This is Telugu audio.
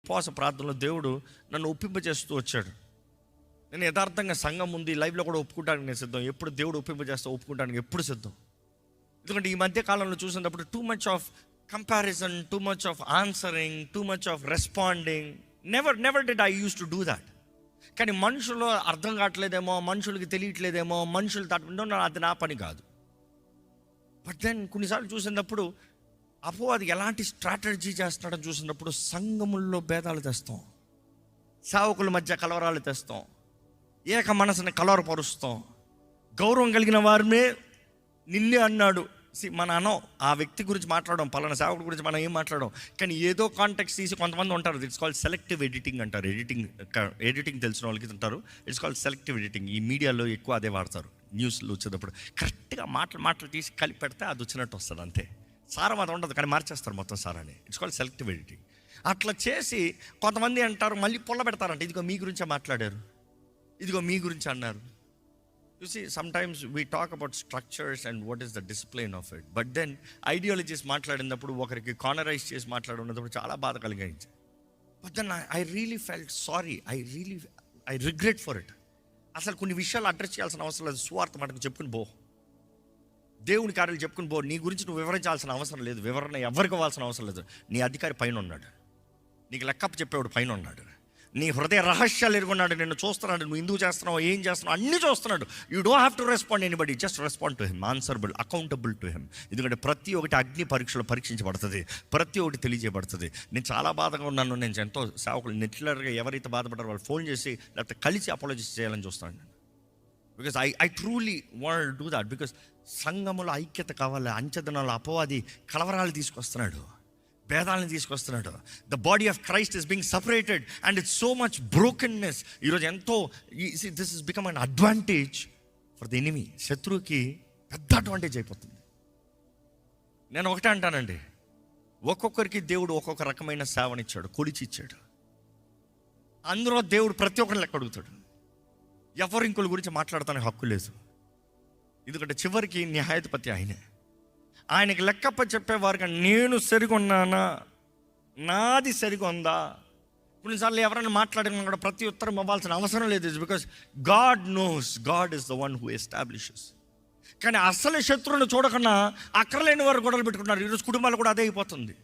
ఉపవాస ప్రార్థనలో దేవుడు నన్ను ఒప్పింపజేస్తూ వచ్చాడు. నేను యథార్థంగా సంఘం ఉంది, లైవ్లో కూడా ఒప్పుకుంటానికి నేను సిద్ధం. ఎప్పుడు దేవుడు ఒప్పింపజేస్తా ఒప్పుకుంటానికి ఎప్పుడు సిద్ధం. ఎందుకంటే ఈ మధ్య కాలంలో చూసినప్పుడు too much of comparison, too much of answering, too much of responding. Never did I use to do that. కానీ మనుషులు అర్థం కావట్లేదేమో, మనుషులకి తెలియట్లేదేమో, మనుషులు తట్టుకుంటూ అది నా పని కాదు. బట్ దెన్ కొన్నిసార్లు చూసినప్పుడు అపవాది ఎలాంటి స్ట్రాటజీ చేస్తున్నాడని చూసినప్పుడు సంఘముల్లో భేదాలు తెస్తాం, సేవకుల మధ్య కలవరాలు తెస్తాం, ఏక మనసుని కలవరపరుస్తాం. గౌరవం కలిగిన వారినే నిన్నే అన్నాడు. మన అనం ఆ వ్యక్తి గురించి మాట్లాడడం, పలానా సేవకుడి గురించి మనం ఏం మాట్లాడడం, కానీ ఏదో కాంటెక్స్ట్ తీసి కొంతమంది ఉంటారు. ఇట్స్ కాల్డ్ సెలెక్టివ్ ఎడిటింగ్ అంటారు. ఎడిటింగ్ తెలిసిన వాళ్ళకి ఉంటారు. It's called selective editing. ఈ మీడియాలో ఎక్కువ అదే వాడతారు. న్యూస్లో వచ్చేటప్పుడు కరెక్ట్గా మాటలు తీసి కలిపి పెడితే అది వచ్చినట్టు వస్తుంది. అంతే, సారం అది ఉండదు, కానీ మార్చేస్తారు మొత్తం సారాన్ని. It's called selective editing. అట్లా చేసి కొంతమంది అంటారు, మళ్ళీ పొల్ల పెడతారంట, ఇదిగో మీ గురించే మాట్లాడారు, ఇదిగో మీ గురించి అన్నారు. You see, sometimes we talk about structures and what is the discipline of it. But then ideologies మాట్లాడినప్పుడు ఒకరికి కార్నరైజ్ చేసి మాట్లాడినప్పుడు చాలా బాధ కలిగింది. But then I really felt sorry. I regret for it. అసలు కొన్ని విషయాలు అడ్రస్ చేయాల్సిన అవసరం లేదు. సువార్త మటుకు చెప్పుకుని పో, దేవుని కార్యాలు చెప్పుకుని పో. నీ గురించి నువ్వు వివరించాల్సిన అవసరం లేదు. వివరణ ఎవరికి ఇవ్వాల్సిన అవసరం లేదు. నీ అధికారి పైన ఉన్నాడు, నీకు లెక్కప్ప చెప్పేవాడు పైన ఉన్నాడు, నీ హృదయ రహస్యాలు ఎరుగున్నాడు, నిన్ను చూస్తున్నాడు, నువ్వు ఎందుకు చేస్తున్నావు, ఏం చేస్తున్నావు అన్నీ చూస్తున్నాడు. You don't have to respond anybody, just respond to him, answerable, accountable to him. ఎందుకంటే ప్రతి ఒక్కటి అగ్ని పరీక్షలో పరీక్షించబడుతుంది, ప్రతి ఒక్కటి తెలియజేయబడుతుంది. నేను చాలా బాధగా ఉన్నాను. నేను ఎంతో సేవకులు నెట్లర్గా ఎవరైతే బాధపడ్డారో వాళ్ళు ఫోన్ చేసి లేకపోతే కలిసి అపాలజీస్ చేయాలని చూస్తాను నేను. Because I truly want do that. Because సంఘములో ఐక్యత కావాలి. అంచెదనాలు అపవాది కలవరాలు తీసుకొస్తున్నాడు, భేదాలను తీసుకొస్తున్నాడు. The body of Christ is being separated and it's so much brokenness. ఈరోజు ఎంతో this is become an advantage for the enemy. శత్రువుకి పెద్ద అడ్వాంటేజ్ అయిపోతుంది. నేను ఒకటే అంటానండి, ఒక్కొక్కరికి దేవుడు ఒక్కొక్క రకమైన సేవనిచ్చాడు, కొలిచి ఇచ్చాడు. అందులో దేవుడు ప్రతి ఒక్కరిని లెక్క అడుగుతాడు. ఎవరు ఇంకొకరి గురించి మాట్లాడతానికి హక్కు లేదు. ఎందుకంటే చివరికి న్యాయాధిపతి ఆయనే. ఆయనకి లెక్కప్ప చెప్పేవారుగా నేను సరిగొన్నానా, నాది సరిగొందా. కొన్నిసార్లు ఎవరైనా మాట్లాడినా కూడా ప్రతి ఉత్తరం ఇవ్వాల్సిన అవసరం లేదు. It's because God knows, God is the one who establishes. కానీ అసలు శత్రువుని చూడకుండా అక్కర్లేని వారు గొడవలు పెట్టుకున్నారు. ఈరోజు కుటుంబాలు కూడా అదే అయిపోతుంది.